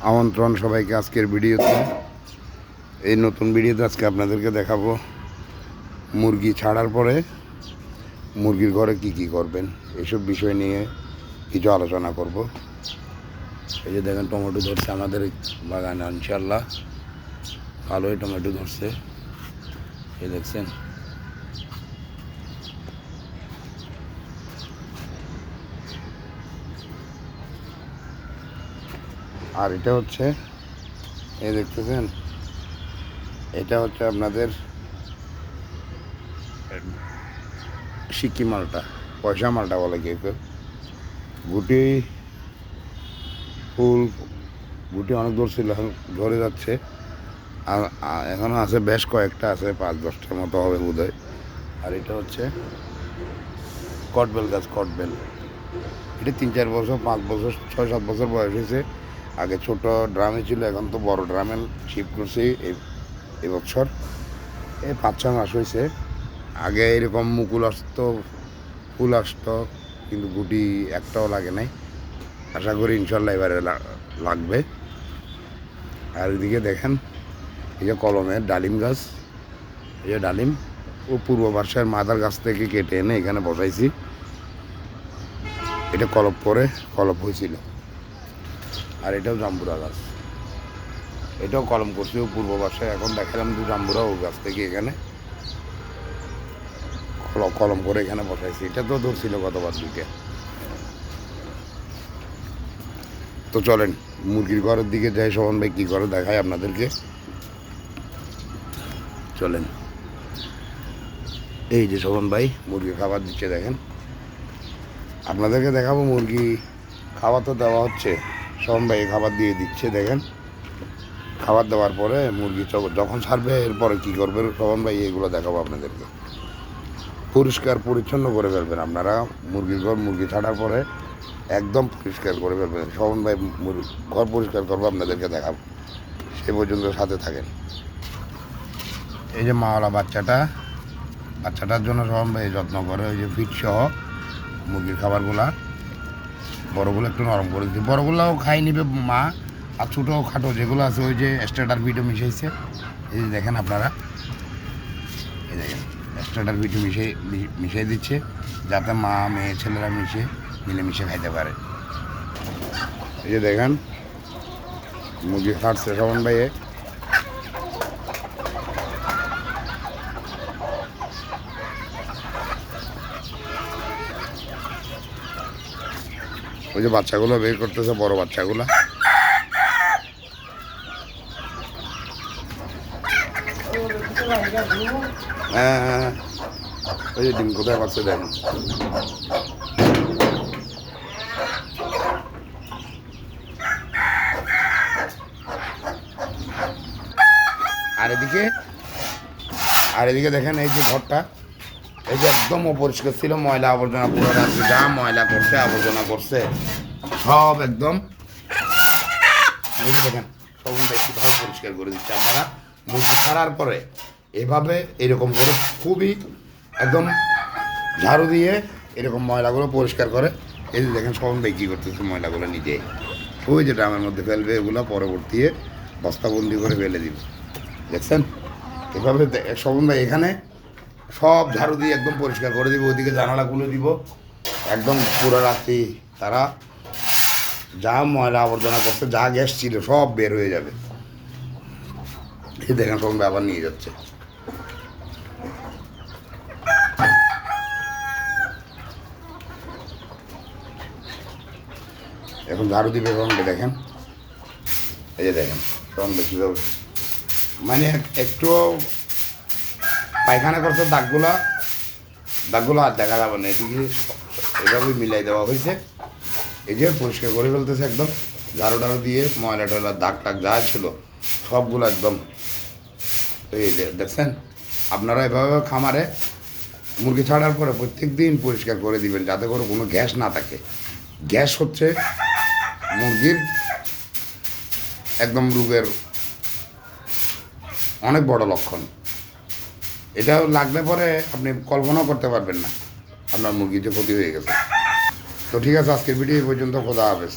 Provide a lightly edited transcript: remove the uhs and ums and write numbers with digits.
আমন্ত্রণ সবাইকে আজকের ভিডিওতে। এই নতুন ভিডিওতে আজকে আপনাদেরকে দেখাবো মুরগি ছাড়ার পরে মুরগির ঘরে কি করবেন, এইসব বিষয় নিয়ে কিছু আলোচনা করব। এই যে দেখেন টমেটো ধরছে আমাদের বাগানে, ইনশাল্লাহ ভালোই টমেটো ধরছে, এই দেখছেন। আর এটা হচ্ছে, এই দেখতেছেন, এটা হচ্ছে আপনাদের সিকি মালটা, পয়সা মালটা বলে কেউ কেউ। গুটি ফুল, গুটি অনেক ধরছিল, এখন ধরে যাচ্ছে। আর এখনও আছে, বেশ কয়েকটা আছে, 5-10টার মতো হবে বোধহয়। আর এটা হচ্ছে কটবেল গাছ, কটবেল। এটা 3-4 বছর, 5 বছর, 6-7 বছর বয়স হয়েছে। আগে ছোট ড্রামে ছিল, এখন তো বড় ড্রামে শিফট করছি এবছর। এই 5-6 মাস হয়েছে। আগে এরকম মুকুল আসতো, ফুল আসতো, কিন্তু গুটি একটাও লাগে নাই। আশা করি ইনশাল্লাহ এবারে লাগবে। আর এদিকে দেখেন, এই যে কলমের ডালিম গাছ, এই যে ডালিম, ও পূর্ব পার্শ্বের মাদার গাছ থেকে কেটে এনে এখানে বসাইছি। এটা কলপ হয়েছিল। আর এটাও জাম্বুরা গাছ, এটাও কলম করছি ও পূর্ব পার্শ্বে। এখন দেখালাম যে জাম্বুরা ও গাছ থেকে এখানে কলম করে এখানে বসাইছি। এটা তো ধরছিল গতবার 2টা। তো চলেন মুরগির ঘরের দিকে যাই, শোভন ভাই কী করে দেখায় আপনাদেরকে। চলেন, এই যে শোভন ভাই মুরগি খাবার দিচ্ছে, দেখেন। আপনাদেরকে দেখাবো মুরগি খাবার তো দেওয়া হচ্ছে, শোভন ভাই খাবার দিয়ে দিচ্ছে, দেখেন। খাবার দেওয়ার পরে মুরগি যখন ছাড়বে এরপরে কী করবে শোভন ভাই, এগুলো দেখাবো আপনাদেরকে। পরিষ্কার পরিচ্ছন্ন করে ফেলবেন আপনারা মুরগির ঘর, মুরগি ছাড়ার পরে একদম পরিষ্কার করে ফেলবেন। শোভন ভাই ঘর পরিষ্কার করবো, আপনাদেরকে দেখাবো, সে পর্যন্ত সাথে থাকেন। এই যে মাওলা বাচ্চাটার জন্য শোভন ভাই যত্ন করে, ওই যে ফিট সহ মুরগির খাবারগুলা। বড়গুলো একটু নরম করে দিচ্ছি, বড়গুলোও খাই নিবে মা। আর ছোটো খাটো যেগুলো আছে, ওই যে স্টার্টার ভিটও মিশাইছে, এই যে দেখেন আপনারা, এই দেখেন স্টার্টার ভিটও মিশিয়ে দিচ্ছে, যাতে মা মেয়ে ছেলেরা মিলেমিশে খাইতে পারে। এই যে দেখেন মুরগি খাটছে শোভন ভাইয়ে। ওই যে বাচ্চাগুলো বের করতেছে, বড় বাচ্চাগুলো। হ্যাঁ, ওই যে ডিম কোথায় পাচ্ছে দেখেন। আর এদিকে দেখেন, এই যে ঘরটা, এই যে একদম অপরিষ্কার ছিল, ময়লা আবর্জনা পুরো রাত্রি যা ময়লা করছে, আবর্জনা করছে সব একদম। দেখেন সবটা একটুভাবে পরিষ্কার করে দিচ্ছে। আপনারা মুরগি ছাড়ার পরে এভাবে এরকম করে খুবই একদম ঝাড়ু দিয়ে এরকম ময়লাগুলো পরিষ্কার করে। এই যে দেখেন সবন ভাই কী করতেছে, ময়লাগুলো নিজে ওই যে ড্রামের মধ্যে ফেলবে, এগুলো পরবর্তী বস্তাবন্দি করে ফেলে দিবে, দেখছেন। এভাবে শোভন ভাই এখানে সব ঝাড়ু দিয়ে একদম পরিষ্কার করে দিব। ওইদিকে জানালাগুলো দিব একদম পুরো রাত্রি, তারা যা ময়লা আবর্জনা করছে, যা গ্যাস ছিল সব বের হয়ে যাবে। এই দেখেন শোভন ভাই আবার নিয়ে যাচ্ছে। এখন ঝাড়ু দিবে শোভন ভাই, দেখেন। এই যে দেখেন শোভন ভাই কীভাবে, মানে একটু পায়খানা করছে, দাগগুলো আর দেখা যাবে না। এদিকে এভাবেই মিলাই দেওয়া হয়েছে। এই যে পরিষ্কার করে ফেলতেছে একদম ঝাড়ু টাড়ু দিয়ে, ময়লা টয়লা দাগ টাগ যা ছিল সবগুলো একদম। এই দেখছেন, আপনারা এভাবে খামারে মুরগি ছাড়ার পরে প্রত্যেক দিন পরিষ্কার করে দিবেন, যাতে করে কোনো গ্যাস না থাকে। গ্যাস হচ্ছে মুরগির একদম রোগের অনেক বড় লক্ষণ। এটা লাগলে পরে আপনি কল্পনাও করতে পারবেন না আপনার মুরগির যে ক্ষতি হয়ে গেছে। তো ঠিক আছে, আজকের ভিডিও এই পর্যন্ত। খোদা হাফেজ।